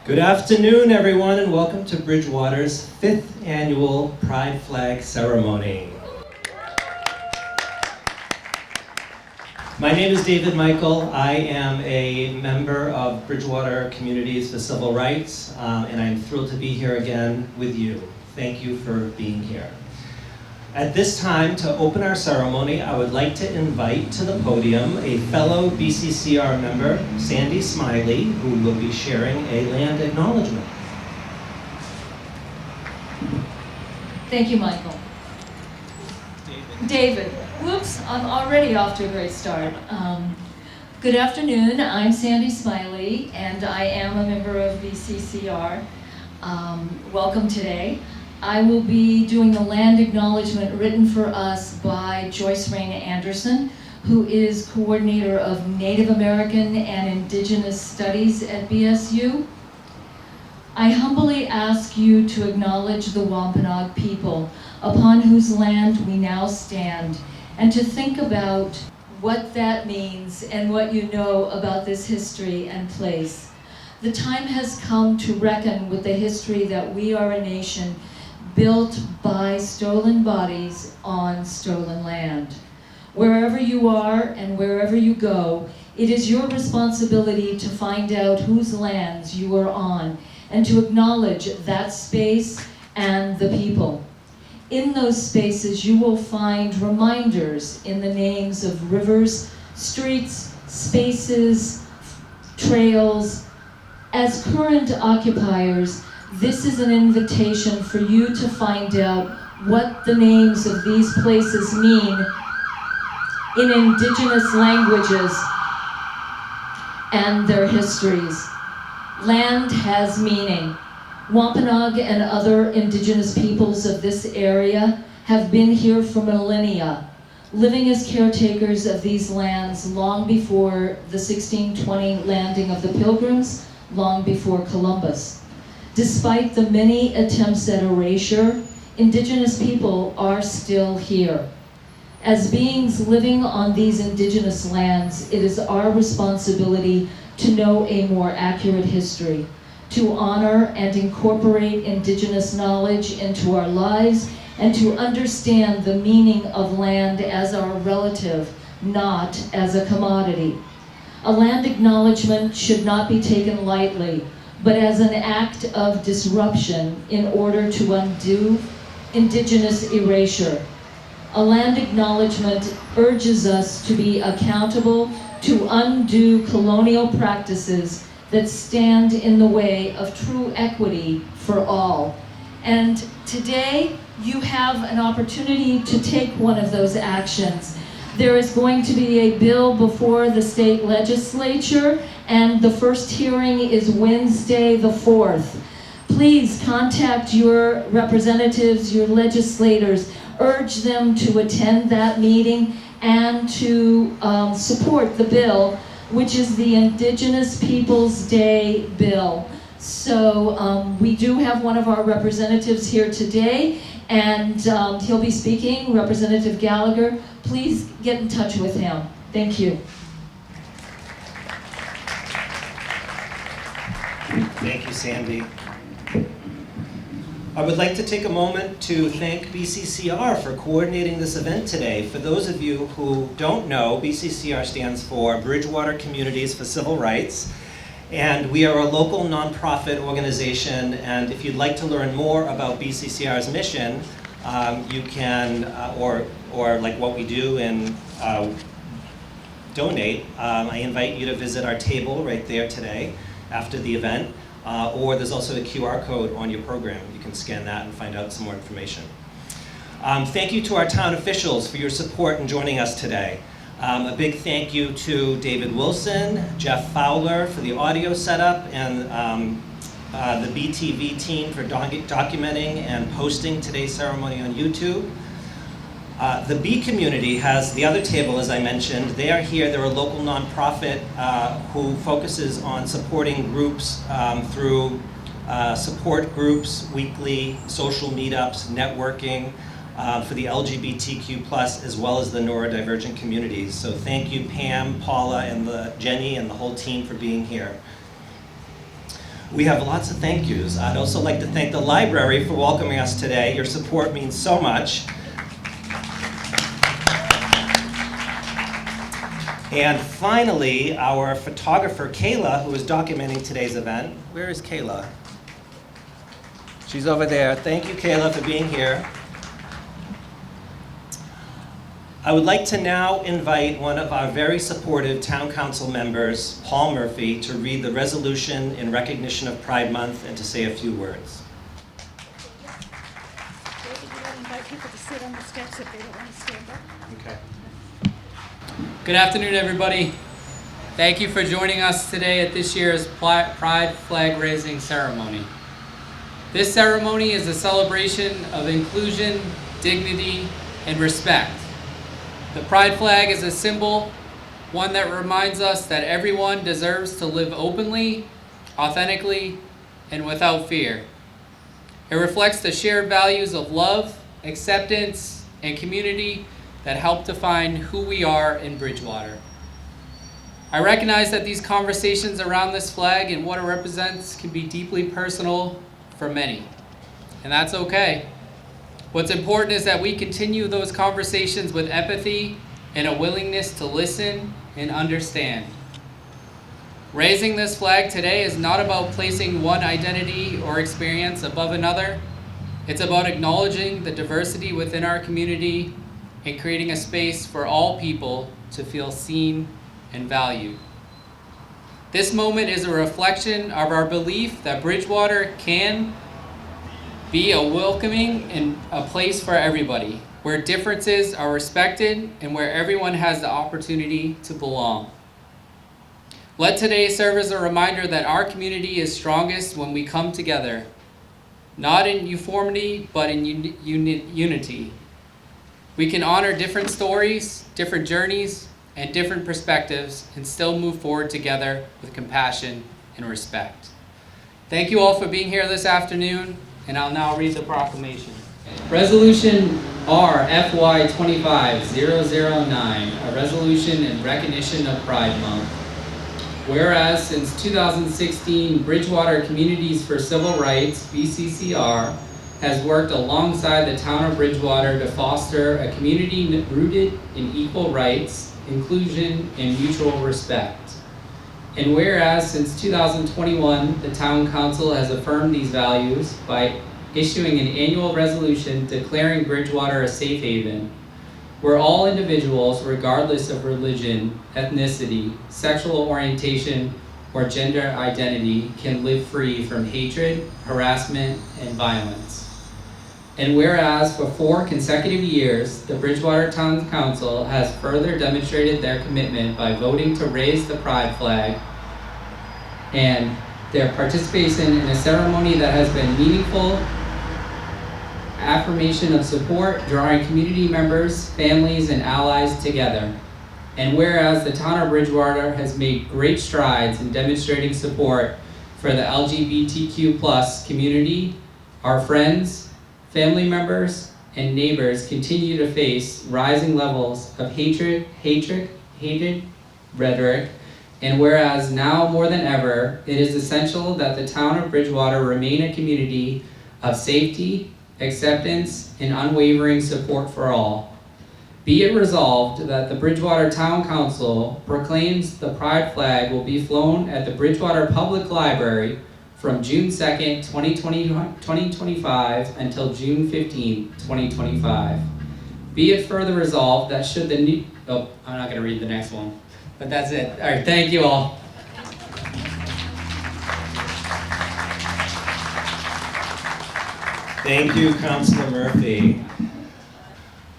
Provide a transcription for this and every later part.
Good afternoon, everyone, and welcome to Bridgewater's 5th annual Pride Flag Ceremony. My name is David Michael. I am a member of Bridgewater Communities for Civil Rights, and I'm thrilled to be here again with you. Thank you for being here. At this time, to open our ceremony, I would like to invite to the podium a fellow BCCR member, Sandy Smiley, who will be sharing a land acknowledgement. Thank you, Michael. David. Whoops, I'm already off to a great start. Good afternoon, I'm Sandy Smiley, and I am a member of BCCR. Welcome today. I will be doing the land acknowledgement written for us by Joyce Rain Anderson, who is coordinator of Native American and Indigenous Studies at BSU. I humbly ask you to acknowledge the Wampanoag people, upon whose land we now stand, and to think about what that means and what you know about this history and place. The time has come to reckon with the history that we are a nation built by stolen bodies on stolen land. Wherever you are and wherever you go, it is your responsibility to find out whose lands you are on and to acknowledge that space and the people. In those spaces, you will find reminders in the names of rivers, streets, spaces, trails. As current occupiers, this is an invitation for you to find out what the names of these places mean in Indigenous languages and their histories. Land has meaning. Wampanoag and other Indigenous peoples of this area have been here for millennia, living as caretakers of these lands long before the 1620 landing of the Pilgrims, long before Columbus. Despite the many attempts at erasure, Indigenous people are still here. As beings living on these Indigenous lands, it is our responsibility to know a more accurate history, to honor and incorporate Indigenous knowledge into our lives, and to understand the meaning of land as our relative, not as a commodity. A land acknowledgement should not be taken lightly, but as an act of disruption in order to undo Indigenous erasure. A land acknowledgement urges us to be accountable to undo colonial practices that stand in the way of true equity for all. And today, you have an opportunity to take one of those actions. There is going to be a bill before the state legislature, and the first hearing is Wednesday the 4th. Please contact your representatives, your legislators, urge them to attend that meeting and to support the bill, which is the Indigenous Peoples Day bill. So we do have one of our representatives here today, and he'll be speaking, Representative Gallagher. Please get in touch with him. Thank you. Thank you, Sandy. I would like to take a moment to thank BCCR for coordinating this event today. For those of you who don't know, BCCR stands for Bridgewater Communities for Civil Rights, and we are a local nonprofit organization, and if you'd like to learn more about BCCR's mission, you can, or like what we do and donate, I invite you to visit our table right there today after the event. Or there's also a QR code on your program. You can scan that and find out some more information. Thank you to our town officials for your support in joining us today. A big thank you to David Wilson, Jeff Fowler for the audio setup, and the BTV team for documenting and posting today's ceremony on YouTube. The B community has the other table, as I mentioned. They are here. They're a local nonprofit who focuses on supporting groups through support groups, weekly social meetups, networking for the LGBTQ+, as well as the neurodivergent communities. So thank you, Pam, Paula, and Jenny, and the whole team for being here. We have lots of thank yous. I'd also like to thank the library for welcoming us today. Your support means so much. And finally, our photographer, Kayla, who is documenting today's event. Where is Kayla? She's over there. Thank you, Kayla, for being here. I would like to now invite one of our very supportive town council members, Paul Murphy, to read the resolution in recognition of Pride Month and to say a few words. David, you gotta invite people to sit on the steps if they don't want to stand up. Okay. Good afternoon, everybody. Thank you for joining us today at this year's Pride Flag Raising Ceremony. This ceremony is a celebration of inclusion, dignity, and respect. The Pride flag is a symbol, one that reminds us that everyone deserves to live openly, authentically, and without fear. It reflects the shared values of love, acceptance, and community that help define who we are in Bridgewater. I recognize that these conversations around this flag and what it represents can be deeply personal for many, and that's okay. What's important is that we continue those conversations with empathy and a willingness to listen and understand. Raising this flag today is not about placing one identity or experience above another. It's about acknowledging the diversity within our community and creating a space for all people to feel seen and valued. This moment is a reflection of our belief that Bridgewater can be a welcoming and a place for everybody, where differences are respected and where everyone has the opportunity to belong. Let today serve as a reminder that our community is strongest when we come together, not in uniformity, but in unity. We can honor different stories, different journeys, and different perspectives and still move forward together with compassion and respect. Thank you all for being here this afternoon, and I'll now read the proclamation. Resolution R FY 25-009, a resolution in recognition of Pride Month. Whereas since 2016, Bridgewater Communities for Civil Rights, BCCR, has worked alongside the town of Bridgewater to foster a community rooted in equal rights, inclusion, and mutual respect. And whereas since 2021, the town council has affirmed these values by issuing an annual resolution declaring Bridgewater a safe haven, where all individuals, regardless of religion, ethnicity, sexual orientation, or gender identity, can live free from hatred, harassment, and violence. And whereas for 4 consecutive years, the Bridgewater Town Council has further demonstrated their commitment by voting to raise the Pride flag and their participation in a ceremony that has been meaningful affirmation of support, drawing community members, families, and allies together. And whereas the town of Bridgewater has made great strides in demonstrating support for the LGBTQ+ community, our friends, family members, and neighbors continue to face rising levels of hatred rhetoric, and whereas now more than ever, it is essential that the town of Bridgewater remain a community of safety, acceptance, and unwavering support for all. Be it resolved that the Bridgewater Town Council proclaims the Pride flag will be flown at the Bridgewater Public Library from June 2nd, 2025 until June 15th, 2025. Be it further resolved that should the new... Oh, I'm not going to read the next one, but that's it. All right, thank you all. Thank you, Councilor Murphy.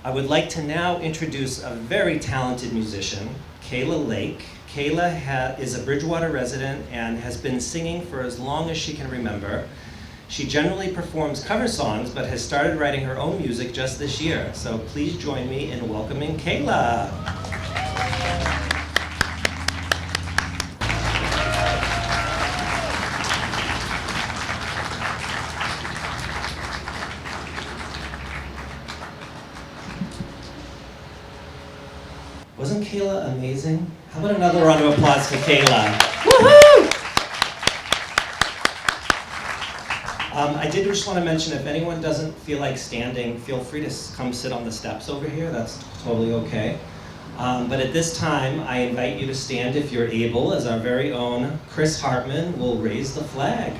I would like to now introduce a very talented musician, Kayla Lake. Kayla is a Bridgewater resident and has been singing for as long as she can remember. She generally performs cover songs, but has started writing her own music just this year. So please join me in welcoming Kayla. Wasn't Kayla amazing? How about another round of applause for Kayla? Woohoo! I did just want to mention, if anyone doesn't feel like standing, feel free to come sit on the steps over here. That's totally okay. But at this time, I invite you to stand if you're able, as our very own Chris Hartman will raise the flag.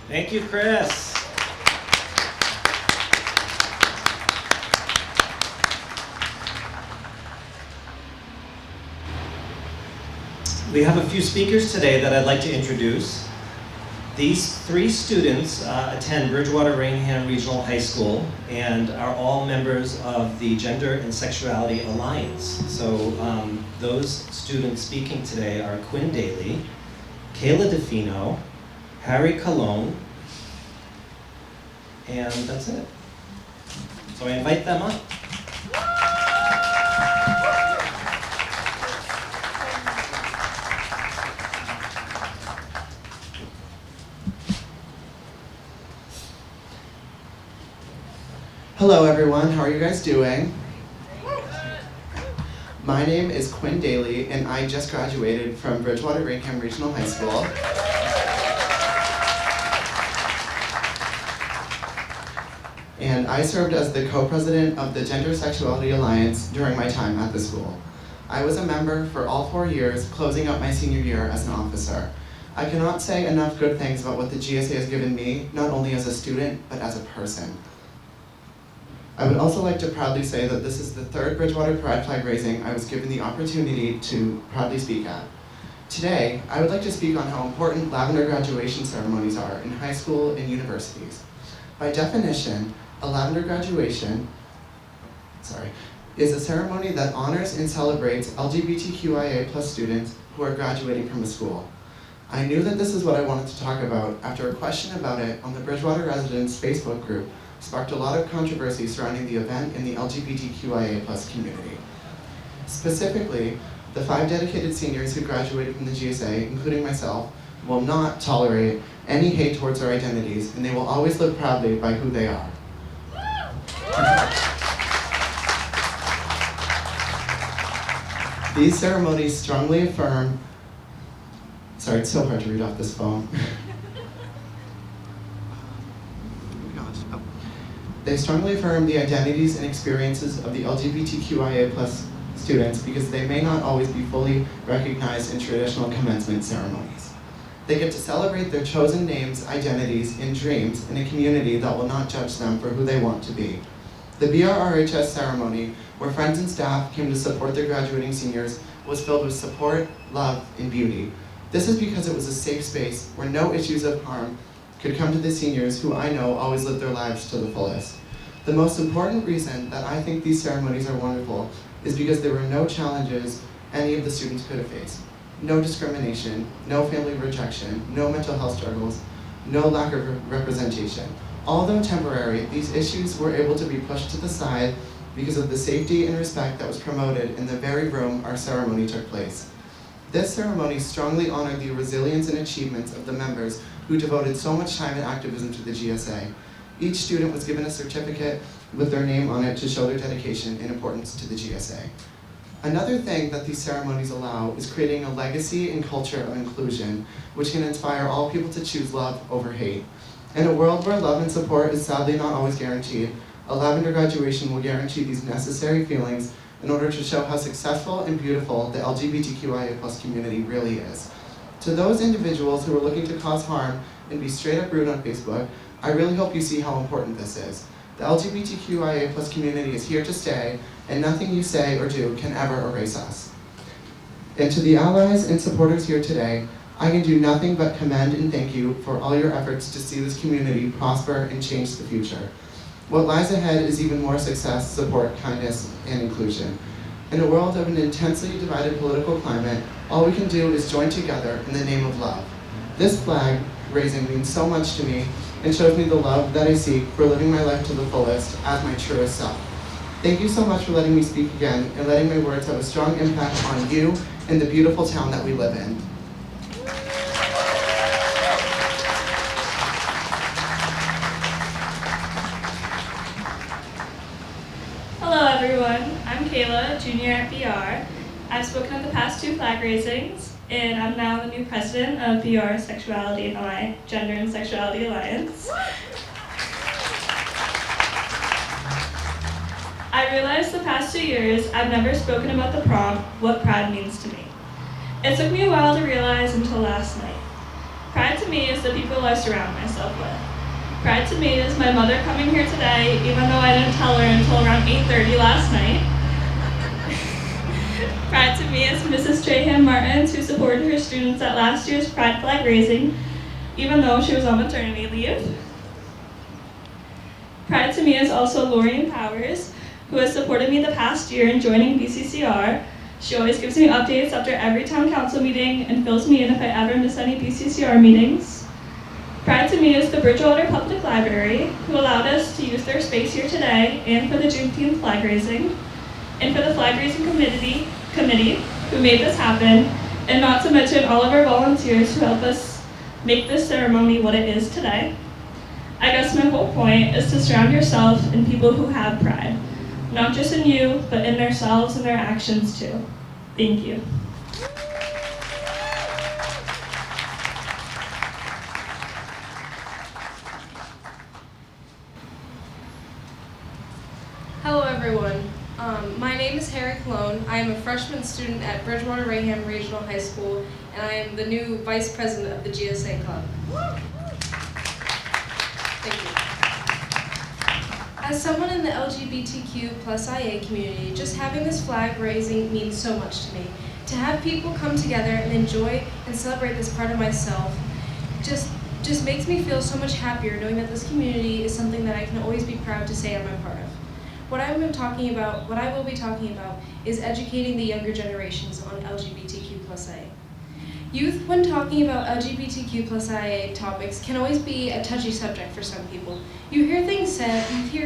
Thank you, Chris. We have a few speakers today that I'd like to introduce. These three students attend Bridgewater Rainham Regional High School and are all members of the Gender and Sexuality Alliance. So those students speaking today are Quinn Dailyaly, Kayla Harry Cologne, and that's it. So I invite them up. Hello everyone, how are you guys doing? My name is Quinn Dailyaly and I just graduated from Bridgewater Rainham Regional High School. And I served as the co-president of the Gender Sexuality Alliance during my time at the school. I was a member for all 4 years, closing out my senior year as an officer. I cannot say enough good things about what the GSA has given me, not only as a student, but as a person. I would also like to proudly say that this is the third Bridgewater Pride flag raising I was given the opportunity to proudly speak at. Today, I would like to speak on how important lavender graduation ceremonies are in high school and universities. By definition, a lavender graduation is a ceremony that honors and celebrates LGBTQIA+ students who are graduating from a school. I knew that this is what I wanted to talk about after a question about it on the Bridgewater Residents Facebook group sparked a lot of controversy surrounding the event in the LGBTQIA+ community. Specifically, the 5 dedicated seniors who graduated from the GSA, including myself, will not tolerate any hate towards their identities, and they will always live proudly by who they are. These ceremonies strongly affirm, sorry, it's so hard to read off this phone. They strongly affirm the identities and experiences of the LGBTQIA+ students because they may not always be fully recognized in traditional commencement ceremonies. They get to celebrate their chosen names, identities, and dreams in a community that will not judge them for who they want to be. The BRRHS ceremony, where friends and staff came to support their graduating seniors, was filled with support, love, and beauty. This is because it was a safe space where no issues of harm could come to the seniors who I know always live their lives to the fullest. The most important reason that I think these ceremonies are wonderful is because there were no challenges any of the students could have faced. No discrimination, no family rejection, no mental health struggles, no lack of representation. Although temporary, these issues were able to be pushed to the side because of the safety and respect that was promoted in the very room our ceremony took place. This ceremony strongly honored the resilience and achievements of the members who devoted so much time and activism to the GSA. Each student was given a certificate with their name on it to show their dedication and importance to the GSA. Another thing that these ceremonies allow is creating a legacy and culture of inclusion, which can inspire all people to choose love over hate. In a world where love and support is sadly not always guaranteed, a lavender graduation will guarantee these necessary feelings in order to show how successful and beautiful the LGBTQIA+ community really is. To those individuals who are looking to cause harm and be straight up rude on Facebook, I really hope you see how important this is. The LGBTQIA+ community is here to stay, and nothing you say or do can ever erase us. And to the allies and supporters here today, I can do nothing but commend and thank you for all your efforts to see this community prosper and change the future. What lies ahead is even more success, support, kindness, and inclusion. In a world of an intensely divided political climate, all we can do is join together in the name of love. This flag raising means so much to me and shows me the love that I seek for living my life to the fullest as my truest self. Thank you so much for letting me speak again and letting my words have a strong impact on you and the beautiful town that we live in. Hello everyone, I'm Kayla, junior at BR. I've spoken at the past 2 flag raisings, and I'm now the new president of BR Sexuality and Alliance, Gender and Sexuality Alliance. I realized the past 2 years I've never spoken about the prom, what pride means to me. It took me a while to realize until last night. Pride to me is the people I surround myself with. Pride to me is my mother coming here today, even though I didn't tell her until around 8:30 last night. Pride to me is Mrs. Traham Martins, who supported her students at last year's Pride flag raising, even though she was on maternity leave. Pride to me is also Lorian Powers, who has supported me the past year in joining BCCR. She always gives me updates after every town council meeting and fills me in if I ever miss any BCCR meetings. Pride to me is the Bridgewater Public Library, who allowed us to use their space here today and for the Juneteenth flag raising, and for the flag raising committee who made this happen, and not to mention all of our volunteers who help us make this ceremony what it is today. I guess my whole point is to surround yourself in people who have pride, not just in you, but in themselves and their actions too. Thank you. Hello everyone, my name is Cologne. I am a freshman student at Bridgewater Raham Regional High School, and I am the new vice president of the GSA Club. Thank you. As someone in the LGBTQ+IA community, just having this flag raising means so much to me. To have people come together and enjoy and celebrate this part of myself just makes me feel so much happier knowing that this community is something that I can always be proud to say I'm a part of. What I will be talking about is educating the younger generations on LGBTQ+IA. Youth, when talking about LGBTQ+IA topics, can always be a touchy subject for some people. You hear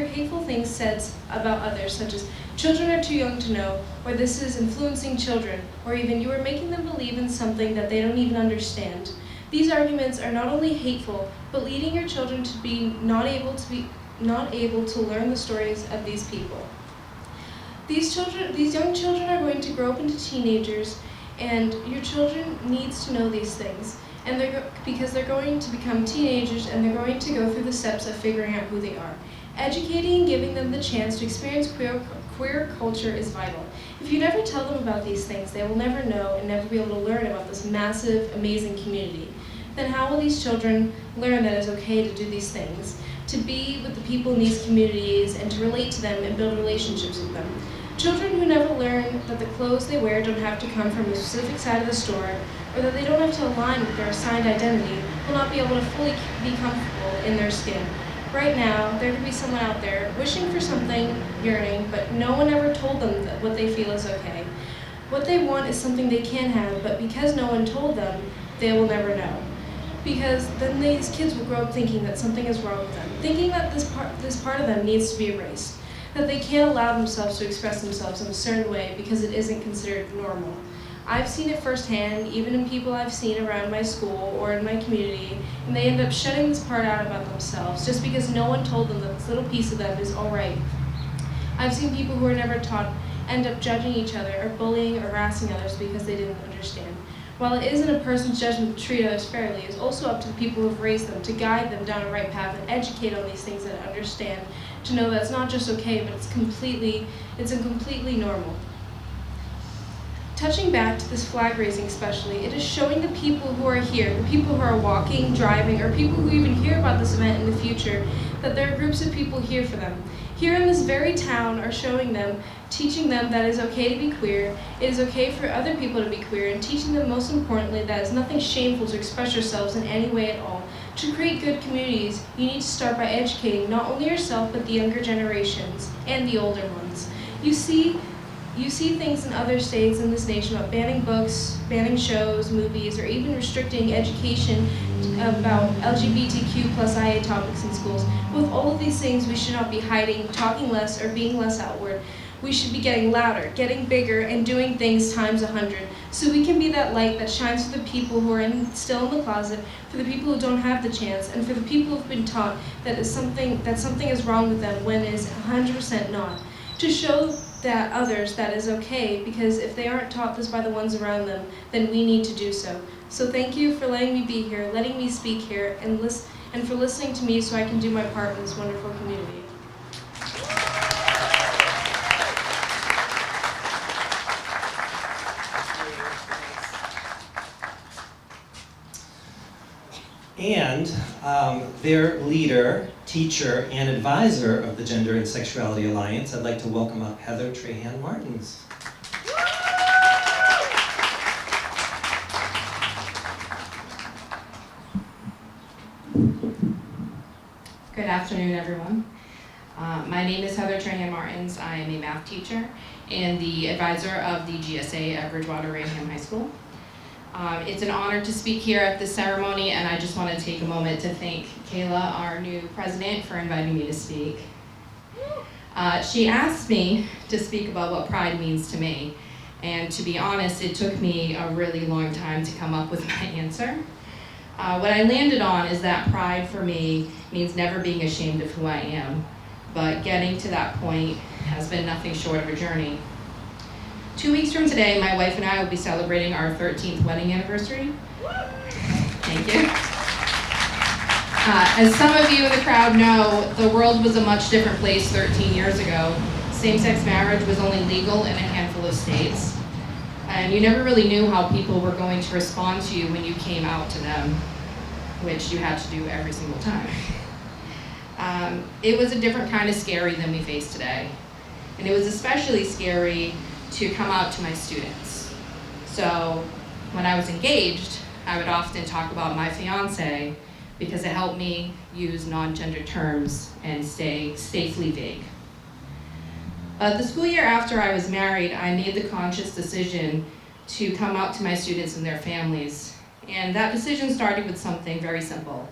hateful things said about others, such as children are too young to know, or this is influencing children, or even you are making them believe in something that they don't even understand. These arguments are not only hateful, but leading your children to be not able to learn the stories of these people. These young children are going to grow up into teenagers, and your children needs to know these things, and because they're going to become teenagers and they're going to go through the steps of figuring out who they are. Educating and giving them the chance to experience queer culture is vital. If you never tell them about these things, they will never know and never be able to learn about this massive, amazing community. Then how will these children learn that it's okay to do these things, to be with the people in these communities and to relate to them and build relationships with them? Children who never learn that the clothes they wear don't have to come from a specific side of the store, or that they don't have to align with their assigned identity, will not be able to fully be comfortable in their skin. Right now, there could be someone out there wishing for something, yearning, but no one ever told them that what they feel is okay. What they want is something they can have, but because no one told them, they will never know. Because then these kids will grow up thinking that something is wrong with them, thinking that this part of them needs to be erased, that they can't allow themselves to express themselves in a certain way because it isn't considered normal. I've seen it firsthand, even in people I've seen around my school or in my community, and they end up shutting this part out about themselves just because no one told them that this little piece of them is all right. I've seen people who are never taught end up judging each other or bullying or harassing others because they didn't understand. While it isn't a person's judgment to treat others fairly, it's also up to the people who have raised them to guide them down a right path and educate on these things and understand, to know that it's not just okay, but it's completely normal. touching back to this flag raising especially, it is showing the people who are here, the people who are walking, driving, or people who even hear about this event in the future, that there are groups of people here for them. Here in this very town are showing them, teaching them that it is okay to be queer, it is okay for other people to be queer, and teaching them most importantly that it's nothing shameful to express yourselves in any way at all. To create good communities, you need to start by educating not only yourself but the younger generations and the older ones. You see things in other states in this nation about banning books, banning shows, movies, or even restricting education about LGBTQ plus IA topics in schools. With all of these things, we should not be hiding, talking less, or being less outward. We should be getting louder, getting bigger, and doing things times 100, so we can be that light that shines for the people who are still in the closet, for the people who don't have the chance, and for the people who've been taught that something is wrong with them when it is 100% not. To show that others that is okay, because if they aren't taught this by the ones around them, then we need to do so. So thank you for letting me be here, letting me speak here, and for listening to me so I can do my part in this wonderful community. And their leader, teacher, and advisor of the Gender and Sexuality Alliance, I'd like to welcome up Heather Trahan Martins. Good afternoon, everyone. My name is Heather Trahan Martins. I am a math teacher and the advisor of the GSA at Bridgewater High School. It's an honor to speak here at this ceremony, and I just want to take a moment to thank Kayla, our new president, for inviting me to speak. She asked me to speak about what pride means to me, and to be honest, it took me a really long time to come up with my answer. What I landed on is that pride for me means never being ashamed of who I am, but getting to that point has been nothing short of a journey. 2 weeks from today, my wife and I will be celebrating our 13th wedding anniversary. Thank you. As some of you in the crowd know, the world was a much different place 13 years ago. Same-sex marriage was only legal in a handful of states. And you never really knew how people were going to respond to you when you came out to them, which you had to do every single time. It was a different kind of scary than we face today. And it was especially scary to come out to my students. So when I was engaged, I would often talk about my fiance because it helped me use non-gender terms and stay safely vague. The school year after I was married, I made the conscious decision to come out to my students and their families. And that decision started with something very simple,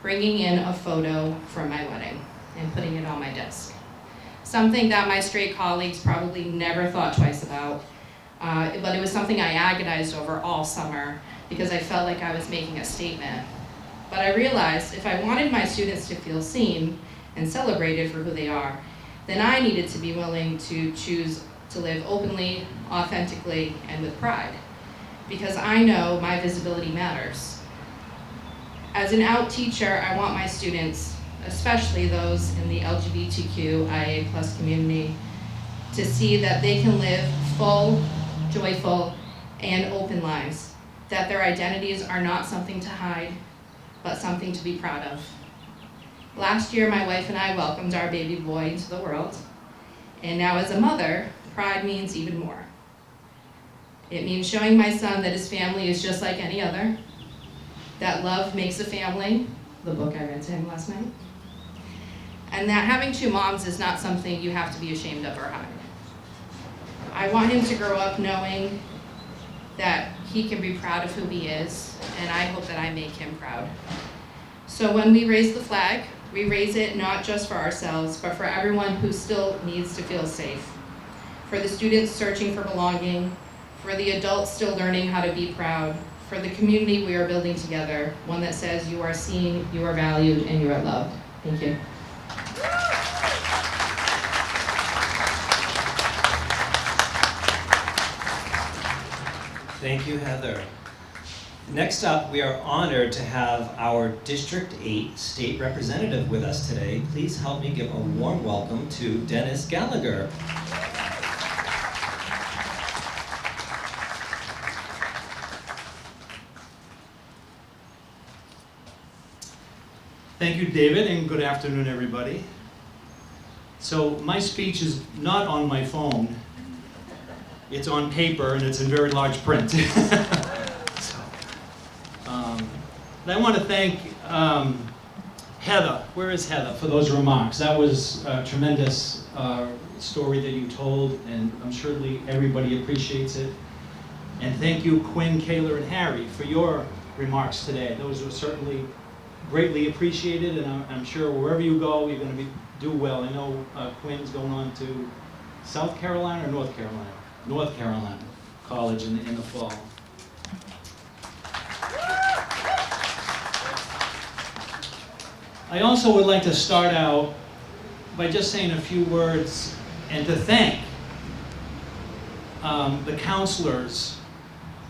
bringing in a photo from my wedding and putting it on my desk. Something that my straight colleagues probably never thought twice about, but it was something I agonized over all summer because I felt like I was making a statement. But I realized if I wanted my students to feel seen and celebrated for who they are, then I needed to be willing to choose to live openly, authentically, and with pride, because I know my visibility matters. As an out teacher, I want my students, especially those in the LGBTQIA+ community, to see that they can live full, joyful, and open lives, that their identities are not something to hide, but something to be proud of. Last year, my wife and I welcomed our baby boy into the world, and now as a mother, pride means even more. It means showing my son that his family is just like any other, that love makes a family, the book I read to him last night, and that having two moms is not something you have to be ashamed of or hide. I want him to grow up knowing that he can be proud of who he is, and I hope that I make him proud. So when we raise the flag, we raise it not just for ourselves, but for everyone who still needs to feel safe. For the students searching for belonging, for the adults still learning how to be proud, for the community we are building together, one that says you are seen, you are valued, and you are loved. Thank you. Thank you, Heather. Next up, we are honored to have our District 8 state representative with us today. Please help me give a warm welcome to Dennis Gallagher. Thank you, David, and good afternoon, everybody. So my speech is not on my phone. It's on paper, and it's in very large print. And I want to thank Heather. Where is Heather? For those remarks. That was a tremendous story that you told, and I'm sure everybody appreciates it. And thank you, Quinn, Kayla, and Harry, for your remarks today. Those were certainly greatly appreciated, and I'm sure wherever you go, you're going to do well. I know Quinn's going on to South Carolina or North Carolina? North Carolina College in the fall. I also would like to start out by just saying a few words and to thank the counselors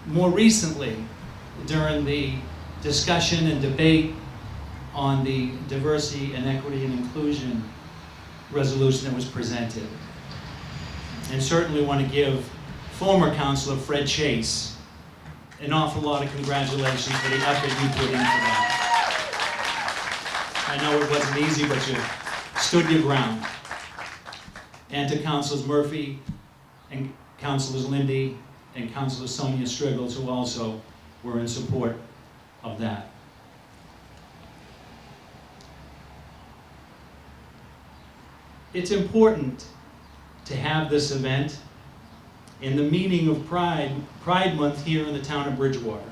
more recently during the discussion and debate on the diversity and equity and inclusion resolution that was presented. And certainly want to give former counselor Fred Chase an awful lot of congratulations for the effort you put into that. I know it wasn't easy, but you stood your ground. And to Councilors Murphy and Councilors Lindy and Councilor Sonia Striggles, who also were in support of that. It's important to have this event in the meaning of Pride Month here in the town of Bridgewater,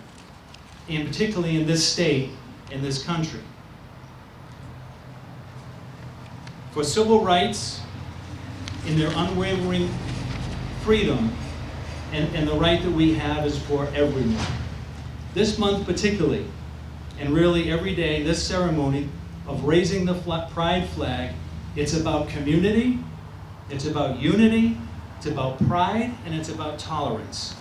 and particularly in this state, in this country. For civil rights, in their unwavering freedom, and the right that we have is for everyone. This month particularly, and really every day, this ceremony of raising the pride flag, it's about community, it's about unity, it's about pride, and it's about tolerance.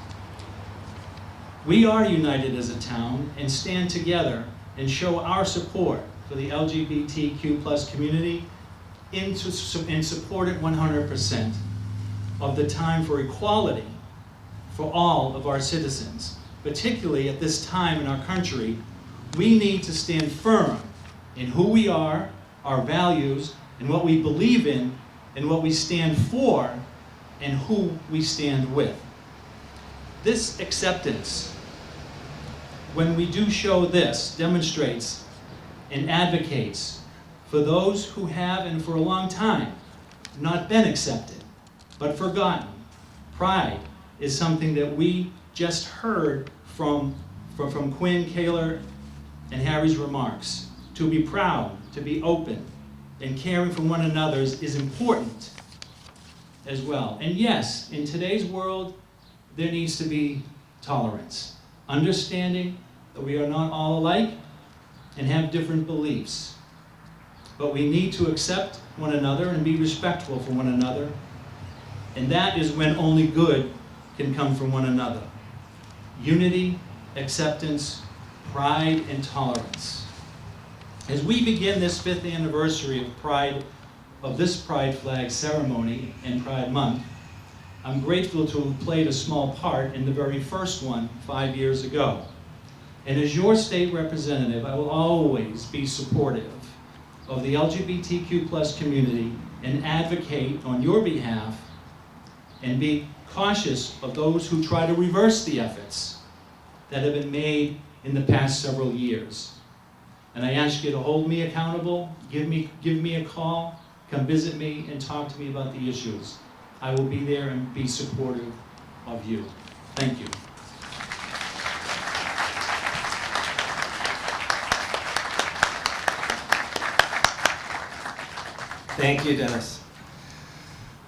We are united as a town and stand together and show our support for the LGBTQ+ community and support it 100% of the time for equality for all of our citizens. Particularly at this time in our country, we need to stand firm in who we are, our values, and what we believe in, and what we stand for, and who we stand with. This acceptance, when we do show this, demonstrates and advocates for those who have, and for a long time, not been accepted, but forgotten. Pride is something that we just heard from Quinn, Kayla, and Harry's remarks. To be proud, to be open, and caring for one another is important as well. And yes, in today's world, there needs to be tolerance, understanding that we are not all alike and have different beliefs. But we need to accept one another and be respectful for one another. And that is when only good can come from one another. Unity, acceptance, pride, and tolerance. As we begin this 5th anniversary of this Pride Flag ceremony and Pride Month, I'm grateful to have played a small part in the very first one 5 years ago. And as your state representative, I will always be supportive of the LGBTQ+ community and advocate on your behalf and be cautious of those who try to reverse the efforts that have been made in the past several years. And I ask you to hold me accountable, give me a call, come visit me and talk to me about the issues. I will be there and be supportive of you. Thank you. Thank you, Dennis.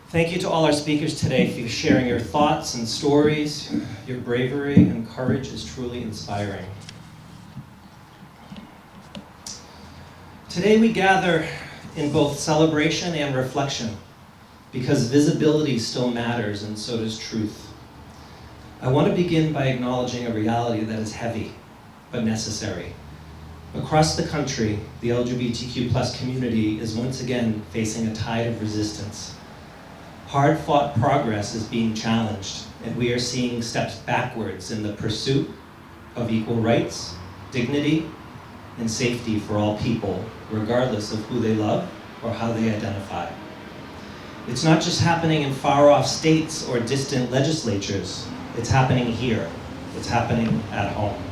Thank you to all our speakers today for sharing your thoughts and stories. Your bravery and courage is truly inspiring. Today we gather in both celebration and reflection because visibility still matters and so does truth. I want to begin by acknowledging a reality that is heavy but necessary. Across the country, the LGBTQ+ community is once again facing a tide of resistance. Hard-fought progress is being challenged, and we are seeing steps backwards in the pursuit of equal rights, dignity, and safety for all people, regardless of who they love or how they identify. It's not just happening in far-off states or distant legislatures. It's happening here. It's happening at home.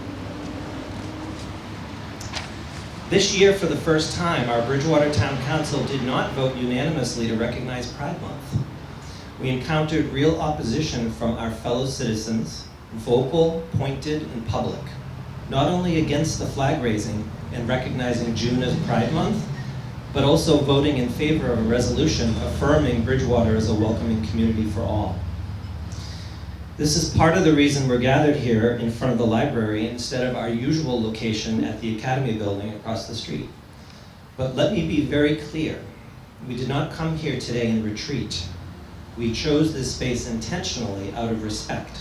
This year, for the first time, our Bridgewater Town Council did not vote unanimously to recognize Pride Month. We encountered real opposition from our fellow citizens, vocal, pointed, and public, not only against the flag raising and recognizing June as Pride Month, but also voting in favor of a resolution affirming Bridgewater as a welcoming community for all. This is part of the reason we're gathered here in front of the library instead of our usual location at the Academy building across the street. But let me be very clear. We did not come here today in retreat. We chose this space intentionally out of respect.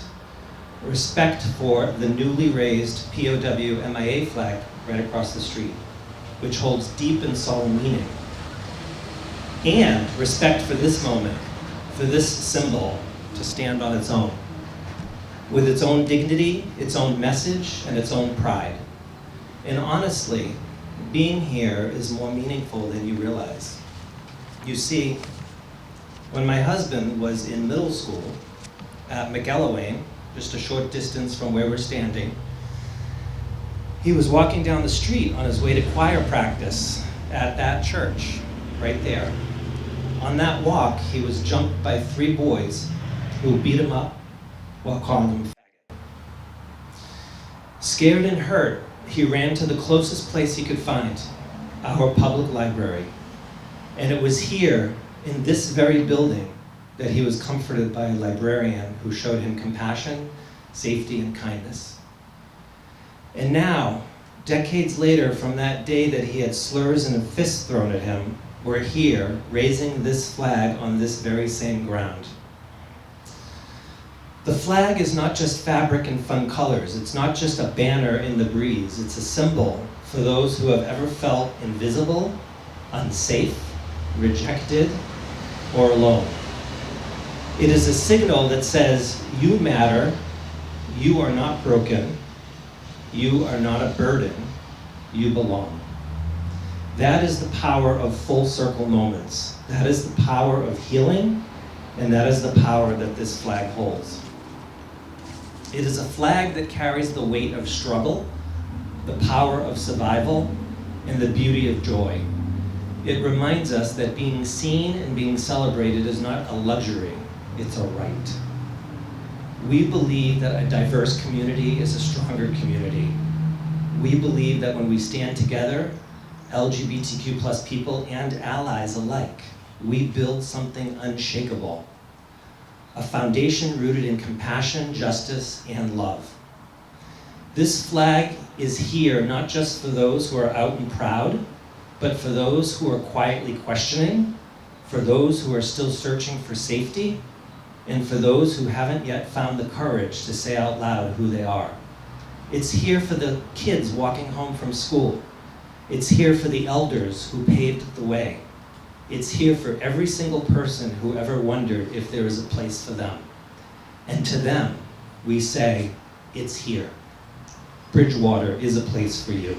Respect for the newly raised POW MIA flag right across the street, which holds deep and solemn meaning. And respect for this moment, for this symbol to stand on its own, with its own dignity, its own message, and its own pride. And honestly, being here is more meaningful than you realize. You see, when my husband was in middle school at McElwain, just a short distance from where we're standing, he was walking down the street on his way to choir practice at that church, right there. On that walk, he was jumped by 3 boys who beat him up while calling him faggot. Scared and hurt, he ran to the closest place he could find, our public library. And it was here, in this very building, that he was comforted by a librarian who showed him compassion, safety, and kindness. And now, decades later from that day that he had slurs and a fist thrown at him, we're here, raising this flag on this very same ground. The flag is not just fabric and fun colors. It's not just a banner in the breeze. It's a symbol for those who have ever felt invisible, unsafe, rejected, or alone. It is a signal that says, you matter, you are not broken, you are not a burden, you belong. That is the power of full circle moments. That is the power of healing, and that is the power that this flag holds. It is a flag that carries the weight of struggle, the power of survival, and the beauty of joy. It reminds us that being seen and being celebrated is not a luxury, it's a right. We believe that a diverse community is a stronger community. We believe that when we stand together, LGBTQ plus people and allies alike, we build something unshakable. A foundation rooted in compassion, justice, and love. This flag is here not just for those who are out and proud, but for those who are quietly questioning, for those who are still searching for safety, and for those who haven't yet found the courage to say out loud who they are. It's here for the kids walking home from school. It's here for the elders who paved the way. It's here for every single person who ever wondered if there is a place for them. And to them, we say, it's here. Bridgewater is a place for you.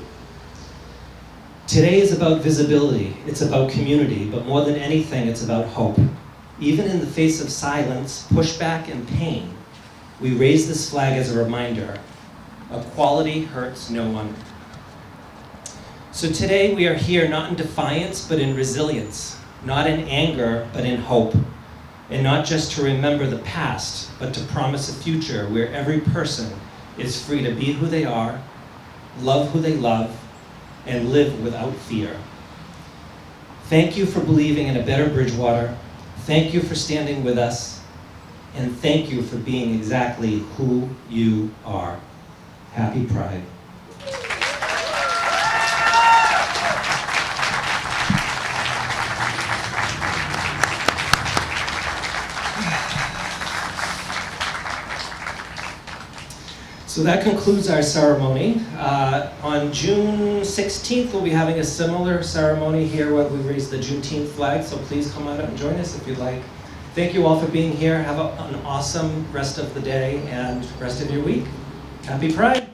Today is about visibility, it's about community, but more than anything, it's about hope. Even in the face of silence, pushback, and pain, we raise this flag as a reminder, equality hurts no one. So today we are here not in defiance, but in resilience, not in anger, but in hope, and not just to remember the past, but to promise a future where every person is free to be who they are, love who they love, and live without fear. Thank you for believing in a better Bridgewater. Thank you for standing with us. And thank you for being exactly who you are. Happy Pride. So that concludes our ceremony. On June 16th, we'll be having a similar ceremony here where we raise the Juneteenth flag, so please come out and join us if you'd like. Thank you all for being here. Have an awesome rest of the day and rest of your week. Happy Pride.